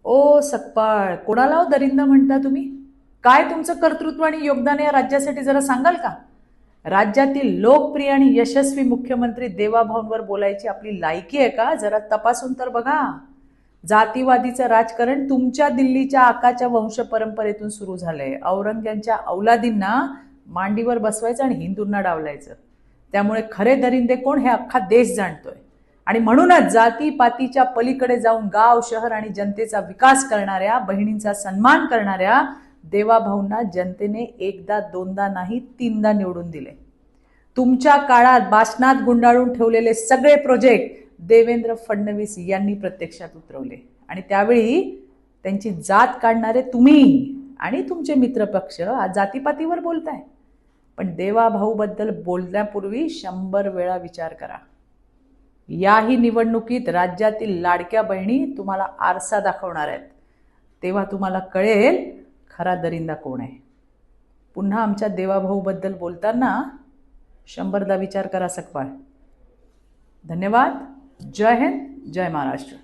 ओ सकपाळ, कोणाला हो दरिंदा म्हणता तुम्ही? काय तुमचं कर्तृत्व आणि योगदान या राज्यासाठी जरा सांगाल का? राज्यातील लोकप्रिय आणि यशस्वी मुख्यमंत्री देवाभाऊंवर बोलायची आपली लायकी आहे का? जरा तपासून तर बघा. जातीवादीचं राजकारण तुमच्या दिल्लीच्या आकाच्या वंश परंपरेतून सुरू झालंय. औरंग्यांच्या औलादींना मांडीवर बसवायचं आणि हिंदूंना डावलायचं. त्यामुळे खरे दरिंदे कोण हे अख्खा देश जाणतोय. आणि म्हणूनच जातीपातीच्या पलीकडे जाऊन गाव, शहर आणि जनतेचा विकास करणाऱ्या, बहिणींचा सन्मान करणाऱ्या देवाभाऊंना जनतेने एकदा दोनदा नाही तीनदा निवडून दिले. तुमच्या काळात बासनात गुंडाळून ठेवलेले सगळे प्रोजेक्ट देवेंद्र फडणवीस यांनी प्रत्यक्षात उतरवले. आणि त्यावेळी त्यांची जात काढणारे तुम्ही आणि तुमचे मित्रपक्ष आज जातीपातीवर बोलताय. पण देवाभाऊबद्दल बोलण्यापूर्वी 100 वेळा विचार करा. याही निवडणुकीत राज्यातील लाडक्या बहिणी तुम्हाला आरसा दाखवणार आहेत. तेव्हा तुम्हाला कळेल खरा दरिंदा कोण आहे. पुन्हा आमच्या देवाभाऊबद्दल बोलताना 100दा विचार करा सकपाळ. धन्यवाद. जय हिंद, जय महाराष्ट्र.